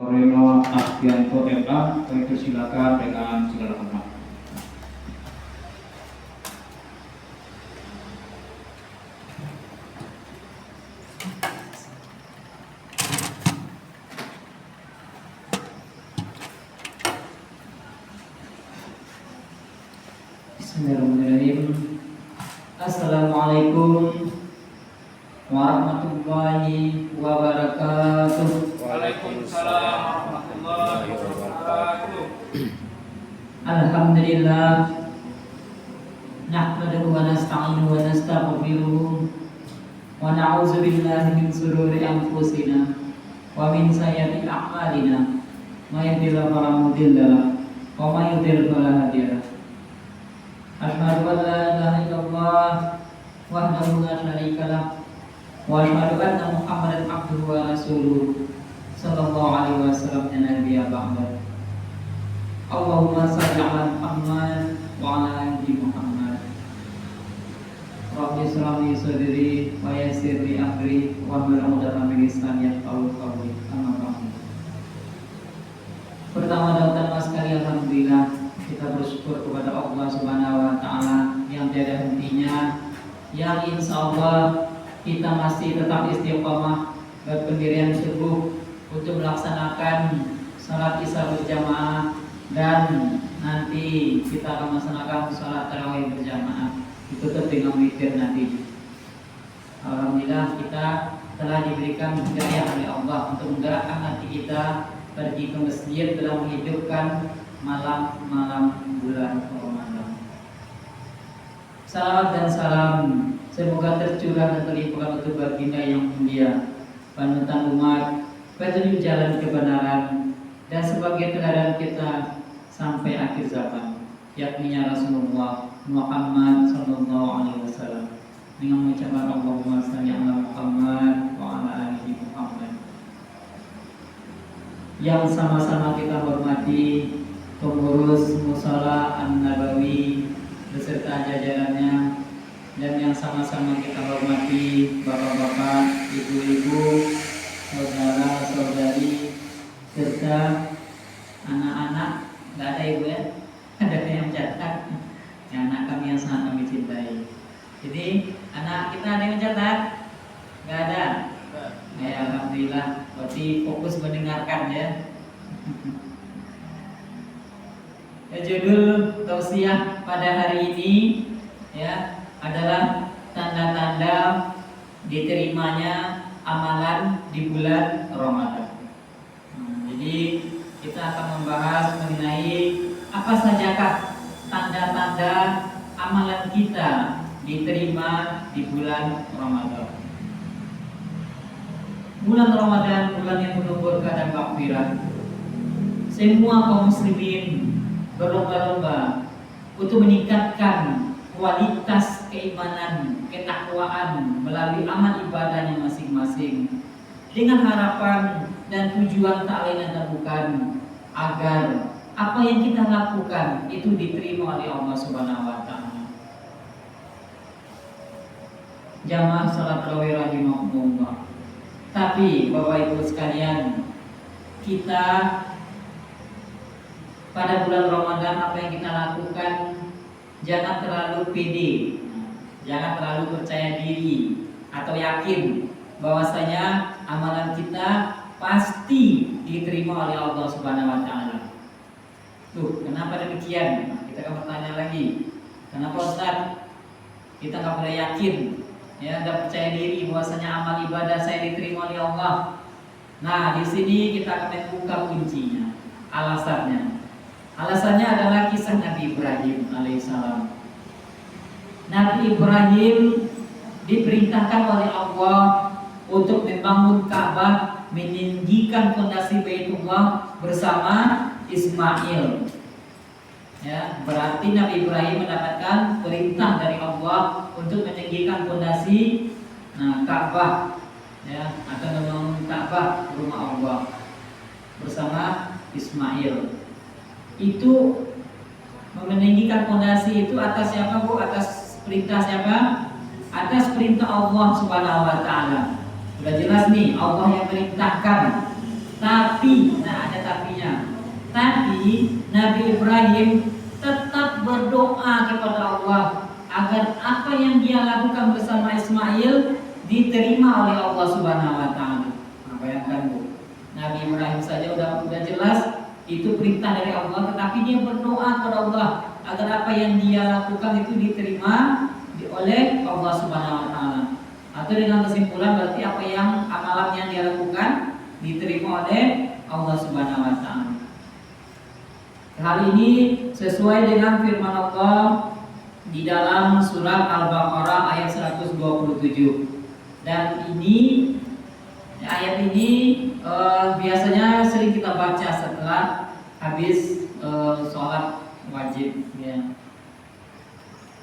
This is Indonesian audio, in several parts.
Reno Astianto MA, kami persilakan dengan segala hormat. Bismillahirrahmanirrahim. Assalamualaikum warahmatullahi wabarakatuh. Waalaikumsalam warahmatullahi wabarakatuh. Alhamdulillah, nahmaduhu wa nasta'inuhu wa nastaghfiruh wa na'udzu billahi min shururi anfusina wa min sayyiati a'malina. May yahdihillahu fala mudilla lahu wa may yudlil fala hadiya lahu. Asyhadu an la ilaha illallah wahdahu la syarika lah wa asyhadu anna Muhammadan abduhu wa rasuluh sallallahu alaihi wasallam ya nabiyya ba'da. Allahumma shalli ala Muhammad wa ala ali Muhammad. Rabbi shrah li sadri wa yassir li amri wa hlul 'uqdatam min lisani yafqahu qawli. Amma ba'du. Pertama-tama sekali alhamdulillah kita bersyukur kepada Allah Subhanahu wa taala yang tiada hentinya, yang insya Allah kita masih tetap istiqomah berpendirian teguh untuk melaksanakan salat isya berjamaah, dan nanti kita akan melaksanakan salat tarawih berjamaah ditutup dengan witir nanti. Alhamdulillah kita telah diberikan hidayah oleh Allah untuk menggerakkan hati kita pergi ke masjid dalam menghidupkan malam-malam bulan Ramadan. Salawat dan salam semoga tercurah dan terlimpahkan untuk baginda yang mulia, panutan umat, petunjuk jalan kebenaran, dan sebagai teladan kita sampai akhir zaman, yakni Rasulullah Muhammad sallallahu alaihi wasallam. Dengan mengucapkan Allahumma shalli ala Muhammad wa ala ali Muhammad. Yang sama-sama kita hormati pengurus Mushola An-Nabawi beserta jajarannya, dan yang sama-sama kita hormati bapak-bapak, ibu-ibu, saudara-saudari, serta anak-anak. Nggak ada ibu ya? Ada yang catat. Ya, anak kami yang sangat kami cintai. Jadi anak kita ada yang catat? Nggak ada. Ya, alhamdulillah. Berarti fokus mendengarkan ya. Judul tausiah pada hari ini ya adalah tanda-tanda diterimanya amalan di bulan Ramadan. Jadi kita akan membahas mengenai apa sajakah tanda-tanda amalan kita diterima di bulan Ramadan. Bulan Ramadan bulan yang penuh berkah dan maghfirah. Semua kaum muslimin berlomba-lomba untuk meningkatkan kualitas keimanan, ketakwaan melalui amal ibadahnya masing-masing, dengan harapan dan tujuan tak lain dan bukan agar apa yang kita lakukan itu diterima oleh Allah Subhanahu wa taala. Jamaah salat tarawih rahimakumullah. Tapi Bapak Ibu sekalian, kita pada bulan Ramadan apa yang kita lakukan jangan terlalu pede, jangan terlalu percaya diri atau yakin bahwasanya amalan kita pasti diterima oleh Allah Subhanahu wa taala. Tuh, kenapa demikian? Nah, kita akan bertanya lagi. Kenapa Ustaz? Kita nggak boleh yakin, ya, dan percaya diri bahwasanya amal ibadah saya diterima oleh Allah. Nah, di sini kita akan membuka kuncinya, alasannya. Alasannya adalah kisah Nabi Ibrahim alaihissalam. Nabi Ibrahim diperintahkan oleh Allah untuk membangun Ka'bah, meninggikan fondasi Baitullah bersama Ismail. Ya, berarti Nabi Ibrahim mendapatkan perintah dari Allah untuk meninggikan fondasi Ka'bah, ya, atau membangun Ka'bah, rumah Allah, bersama Ismail. Itu meninggikan fondasi itu atas siapa Bu? Atas perintah siapa? Atas perintah Allah Subhanahu wa taala. Sudah jelas nih, Allah yang perintahkan Tapi, nah ada tapinya. Tapi Nabi Ibrahim tetap berdoa kepada Allah agar apa yang dia lakukan bersama Ismail diterima oleh Allah Subhanahu wa taala. Nah, bayangkan Bu. Nabi Ibrahim saja udah jelas itu perintah dari Allah, tetapi dia berdoa kepada Allah agar apa yang dia lakukan itu diterima oleh Allah Subhanahu wa taala. Atau dengan kesimpulan berarti apa yang amalan yang dia lakukan diterima oleh Allah Subhanahu wa taala. Hal ini sesuai dengan firman Allah di dalam surat Al-Baqarah ayat 127. Dan ini ayat ini biasanya sering kita baca setelah habis sholat wajib ya.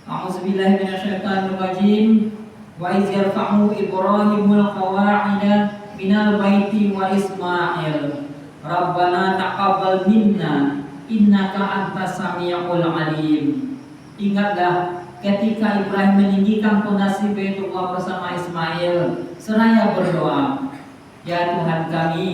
A'udzubillahi minasyaitonirrajim. Wa iz yarfa'u Ibrahimul qawa'ida minal baiti wa Ismail. Rabbana taqabbal minna innaka antas samiul alim. Ingatlah ketika Ibrahim meninggikan fondasi Baitullah bersama Ismail seraya berdoa, ya Tuhan kami,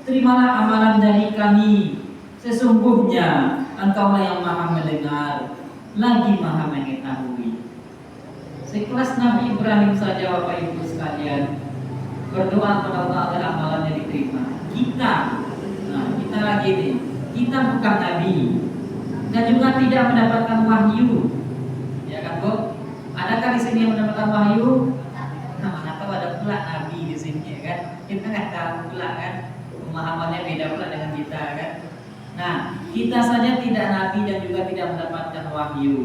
terimalah amalan dari kami. Sesungguhnya Engkaulah yang Maha mendengar, lagi Maha mengetahui. Sekelas Nabi Ibrahim saja Bapak Ibu sekalian berdoa kepada Allah agar amalannya diterima. Kita lagi nih, kita bukan nabi dan juga tidak mendapatkan wahyu. Ya kan, Bu? Adakah di sini yang mendapatkan wahyu? Nah, mana tahu ada pula nabi di sini ya kan? Kita nggak tahu pula kan, pemahamannya beda pula dengan kita kan. Nah, kita saja tidak nabi dan juga tidak mendapatkan wahyu.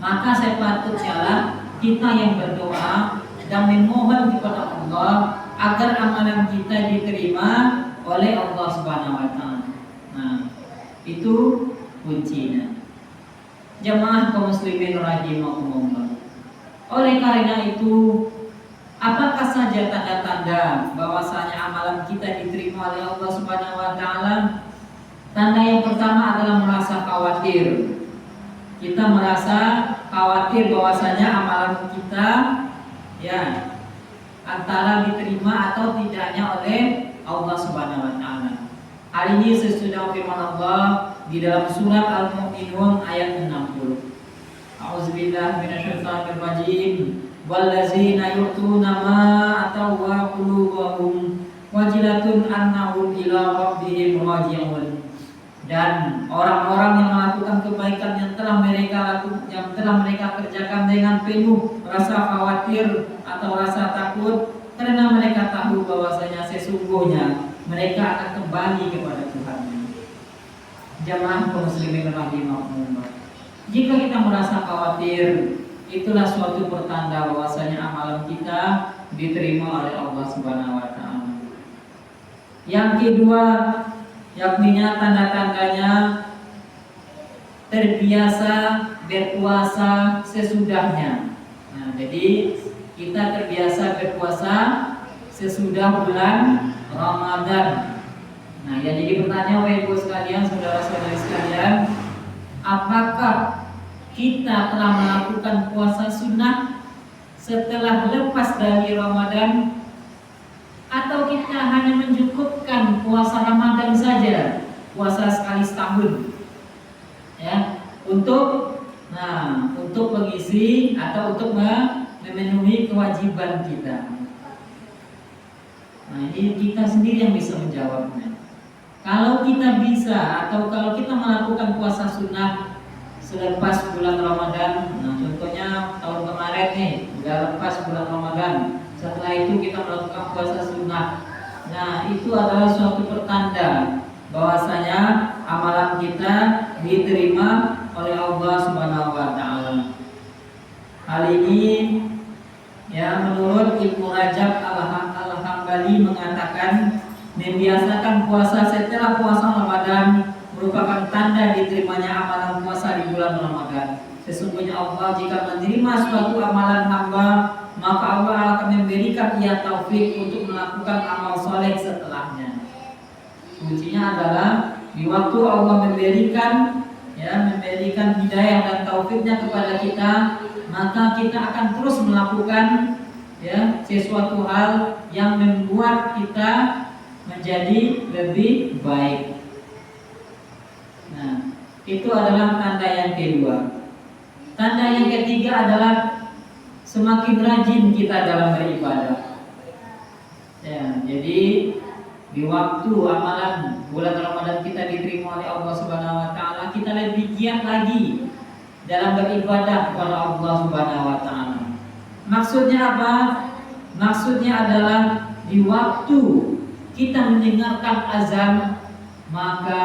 Maka sepatutnya lah kita yang berdoa dan memohon kepada Allah agar amalan kita diterima oleh Allah Subhanahu wa taala. Nah, itu kuncinya. Jamaah kaum muslimin rahimakumullah. Oleh karena itu, apakah saja tanda-tanda bahwasanya amalan kita diterima oleh Allah Subhanahu wa taala? Tanda yang pertama adalah merasa khawatir. Kita merasa khawatir bahwasanya amalan kita ya antara diterima atau tidaknya oleh Allah Subhanahu wa taala. Hal ini sesudah firman Allah di dalam surat Al-Mu'minun ayat 60. A'udzubillahi minasyaitonirrajim. Wallazina yu'tuna ma ataw wa qulubuhum wajilatun annahum ila rabbihim raji'un. Dan orang-orang yang melakukan kebaikan yang telah mereka kerjakan dengan penuh rasa khawatir atau rasa takut, karena mereka tahu bahwasanya sesungguhnya mereka akan kembali kepada Tuhan. Jamaah kaum muslimin rahimahumullah. Jika kita merasa khawatir, itulah suatu pertanda bahwasanya amalan kita diterima oleh Allah Subhanahu wa taala. Yang kedua, yakninya tanda-tandanya terbiasa berpuasa sesudahnya. Nah, jadi kita terbiasa berpuasa sesudah bulan Ramadan. Nah, yang jadi pertanyaan Bapak sekalian, saudara-saudari sekalian, apakah kita telah melakukan puasa sunnah setelah lepas dari Ramadan, atau kita hanya mencukupkan puasa Ramadan saja, puasa sekali setahun, ya, untuk mengisi atau untuk memenuhi kewajiban kita. Nah, ini kita sendiri yang bisa menjawabnya. Kalau kita bisa atau kalau kita melakukan puasa sunnah selepas bulan Ramadan, nah contohnya tahun kemarin nih, udah lepas bulan Ramadan. Setelah itu kita melakukan puasa sunnah. Nah, itu adalah suatu pertanda bahwasanya amalan kita diterima oleh Allah Subhanahu wa taala. Hal ini ya menurut Ibnu Rajab Al-Hambali mengatakan membiasakan puasa setelah puasa Ramadan merupakan tanda diterimanya amalan puasa di bulan Ramadan. Sesungguhnya Allah jika menerima suatu amalan hamba, maka Allah akan memberikan ia taufik untuk melakukan amal soleh setelahnya. Kuncinya adalah di waktu Allah memberikan hidayah dan taufiknya kepada kita, maka kita akan terus melakukan sesuatu hal yang membuat kita menjadi lebih baik. Nah, itu adalah tanda yang kedua. Tanda yang ketiga adalah semakin rajin kita dalam beribadah. Ya, jadi di waktu amalan bulan Ramadan kita diterima oleh Allah Subhanahu wa taala, kita lebih giat lagi dalam beribadah kepada Allah Subhanahu wa taala. Maksudnya apa? Maksudnya adalah di waktu kita mendengarkan azan, maka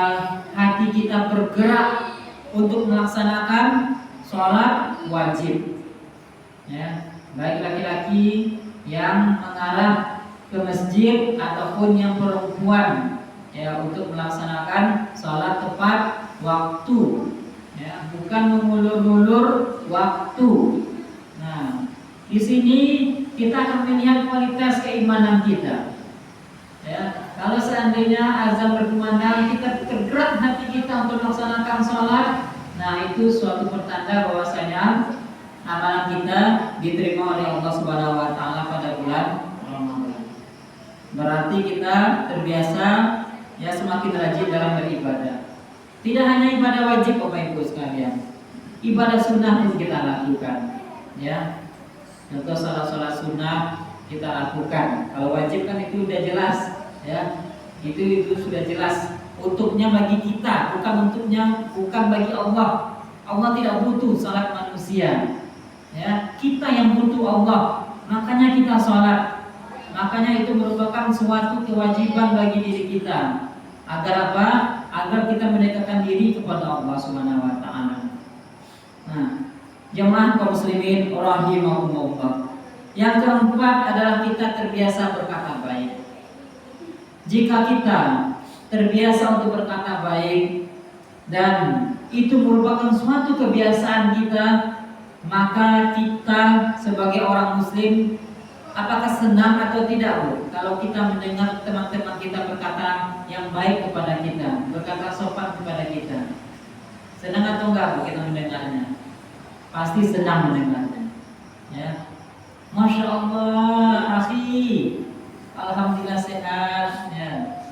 hati kita bergerak untuk melaksanakan sholat wajib. Ya, baik laki-laki yang mengarah ke masjid ataupun yang perempuan, ya, untuk melaksanakan sholat tepat waktu, ya, bukan mengulur-ulur waktu. Nah, di sini kita akan melihat kualitas keimanan kita. Ya, kalau seandainya azan berkumandang, kita tergerak hati kita untuk melaksanakan sholat, nah itu suatu pertanda bahwasanya amalan kita diterima oleh Allah Subhanahu wa taala pada bulan Ramadan. Berarti kita terbiasa, ya, semakin rajin dalam beribadah. Tidak hanya ibadah wajib Bapak Ibu sekalian, ibadah sunnah pun kita lakukan, ya. Contoh sholat sunnah kita lakukan. Kalau wajib kan itu udah jelas, ya. Itu sudah jelas untuknya bagi kita, bukan bagi Allah. Allah tidak butuh salat manusia, ya. Kita yang butuh Allah, makanya kita sholat. Makanya itu merupakan suatu kewajiban bagi diri kita. Agar apa? Agar kita mendekatkan diri kepada Allah Subhanahu wa taala. Nah, jemaah kaum muslimin rahimakumullah. Yang keempat adalah kita terbiasa berkata baik. Jika kita terbiasa untuk berkata baik dan itu merupakan suatu kebiasaan kita, maka kita sebagai orang muslim apakah senang atau tidak, Bu? Kalau kita mendengar teman-teman kita berkata yang baik kepada kita, berkata sopan kepada kita, senang atau enggak, Bu, kita mendengarnya? Pasti senang mendengarnya, ya. Masya Allah, akhi, alhamdulillah sehat, ya.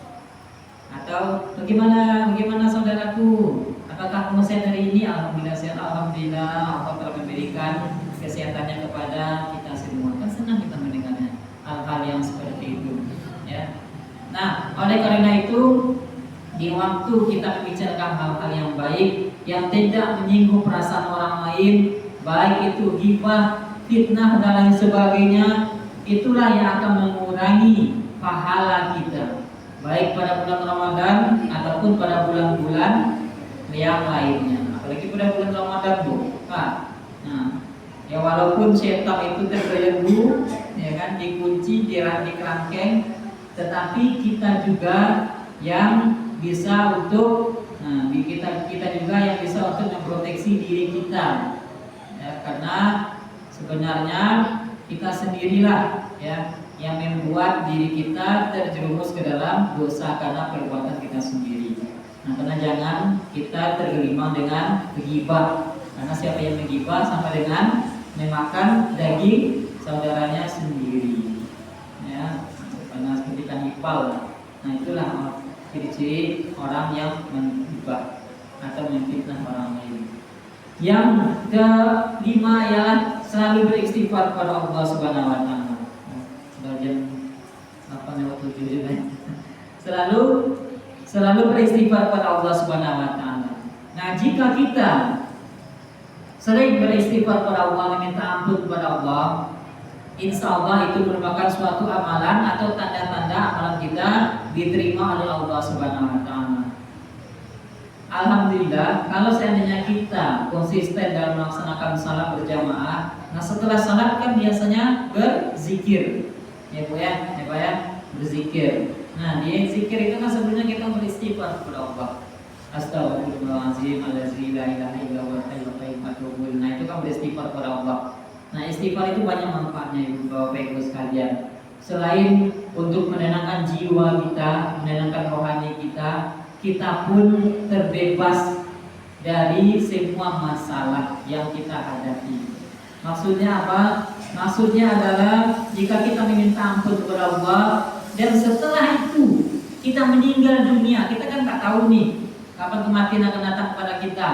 Atau bagaimana saudaraku? Apakah kamu sehat hari ini? Alhamdulillah sehat, alhamdulillah Allah telah memberikan kesehatannya kepada kita semua. Kan senang kita mendengarnya hal-hal yang seperti itu, ya. Nah, oleh karena itu di waktu kita membicarakan hal-hal yang baik yang tidak menyinggung perasaan orang lain, baik itu ghibah, fitnah dan lain sebagainya, itulah yang akan mengurangi pahala kita, baik pada bulan Ramadan ataupun pada bulan-bulan yang lainnya. Apalagi pada bulan Ramadan, Bu, Pak. Nah, ya walaupun setan itu terbelenggu, ya kan, dikunci, dikerangkeng, tetapi kita juga yang bisa untuk, nah, kita juga yang bisa untuk memproteksi diri kita, ya, karena sebenarnya kita sendirilah, ya, yang membuat diri kita terjerumus ke dalam dosa karena perbuatan kita sendiri. Nah, karena jangan kita tergelimang dengan ghibah, karena siapa yang menggibah sampai dengan memakan daging saudaranya sendiri, ya, karena seperti kanibal. Nah, itulah ciri-ciri orang yang menggibah atau memfitnah orang lain. Yang kelima ialah selalu beristighfar kepada Allah Subhanahu wa taala. Sudah jam 8:07 juga. Selalu beristighfar kepada Allah Subhanahu wa taala. Nah, jika kita sering beristighfar kepada Allah, meminta ampun kepada Allah, insya Allah itu merupakan suatu amalan atau tanda-tanda amalan kita diterima oleh Allah Subhanahu wa taala. Alhamdulillah, kalau seandainya kita konsisten dalam melaksanakan salat berjamaah, nah setelah salat kan biasanya berzikir, ya Bu, ya, berzikir. Nah, di zikir itu kan sebenarnya kita beristighfar kepada Allah. Astagfirullahaladzim, allazi la ilaha illa huwal hayyul qayyum. Nah, itu kan beristighfar kepada Allah. Nah, istighfar itu banyak manfaatnya, Ibu Bapak Ibu sekalian. Selain untuk menenangkan jiwa kita, menenangkan rohani kita, kita pun terbebas dari semua masalah yang kita hadapi. Maksudnya apa? Maksudnya adalah jika kita meminta ampun kepada Allah dan setelah itu kita meninggal dunia, kita kan nggak tahu nih kapan kematian akan datang kepada kita.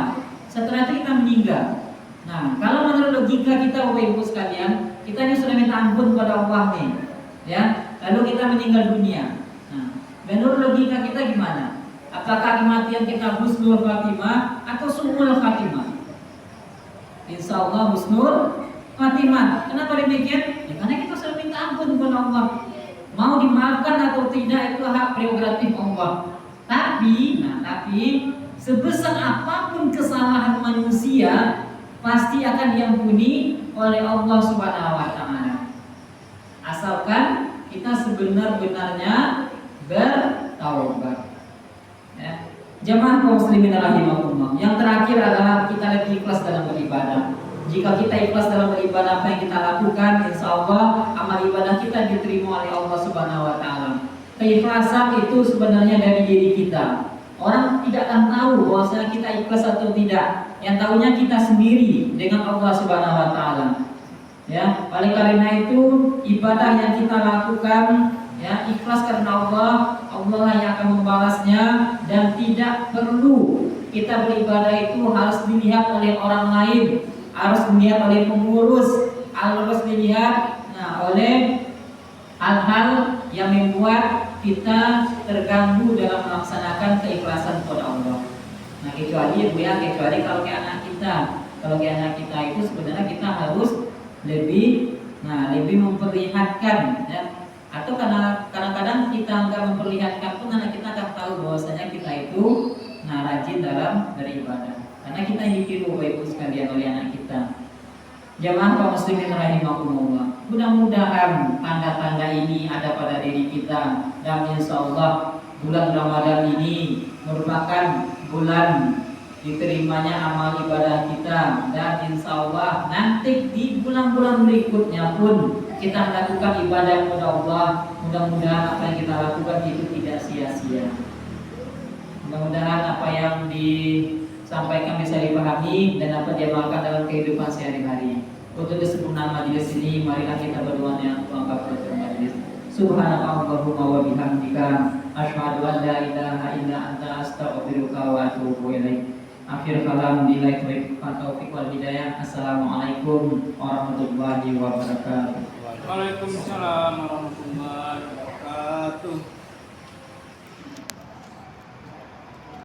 Setelah itu kita meninggal. Nah, kalau menurut logika kita, Bapak Ibu sekalian, kita ini sudah minta ampun kepada Allah nih, ya. Lalu kita meninggal dunia. Nah, menurut logika kita gimana? Apakah kematian kita husnul khatimah atau su'ul khatimah? Insya Allah husnul khatimah. Kenapa demikian? Ya, karena kita sudah minta ampun kepada Allah. Mau dimaafkan atau tidak itu hak prerogatif Allah. Tapi sebesar apapun kesalahan manusia pasti akan diampuni oleh Allah Subhanahu wa taala. Asalkan kita sebenar-benarnya bertaubat. Ya. Jamaah kaum muslimin rahimakumullah. Yang terakhir adalah kita lebih ikhlas dalam beribadah. Jika kita ikhlas dalam beribadah, apa yang kita lakukan, insya Allah amal ibadah kita diterima oleh Allah Subhanahu wa taala. Keikhlasan itu sebenarnya dari diri kita. Orang tidak akan tahu bahwasanya kita ikhlas atau tidak. Yang tahunya kita sendiri dengan Allah Subhanahu wa taala. Ya, oleh karena itu ibadah yang kita lakukan ya ikhlas karena Allah, Allah lah yang akan membalasnya, dan tidak perlu kita beribadah itu harus dilihat oleh orang lain, harus dilihat oleh pengurus, harus dilihat oleh hal-hal yang membuat kita terganggu dalam melaksanakan keikhlasan kepada Allah. Nah, kecuali kalau kayak anak kita. Kalau kayak anak kita itu sebenarnya kita harus lebih memperlihatkan ya. Atau karena kadang-kadang kita nggak memperlihatkan pun anak kita akan tahu bahwasanya kita itu rajin dalam beribadah. Karena kita ditiru Bapak Ibu sekalian oleh anak kita. Jamaah kaum muslimin rahimakumullah. Mudah-mudahan tanda-tanda ini ada pada diri kita, dan insya Allah bulan Ramadan ini merupakan bulan diterimanya amal ibadah kita, dan insya Allah nanti di bulan-bulan berikutnya pun kita melakukan ibadah kepada Allah. Mudah-mudahan apa yang kita lakukan itu tidak sia-sia. Mudah-mudahan apa yang disampaikan bisa dipahami dan dapat diamalkan dalam kehidupan sehari-hari. Untuk kesempurnaan majelis ini, marilah kita berdoa yang mengangkat tutup majelis. Subhanallahumma wa bihamdika, asyhadu an la ilaha illa anta, astaghfiruka wa atubu ilaik. Akhir kalam, billahi taufiq wal hidayah. Assalamualaikum warahmatullahi wabarakatuh. Waalaikumsalam warahmatullahi wabarakatuh.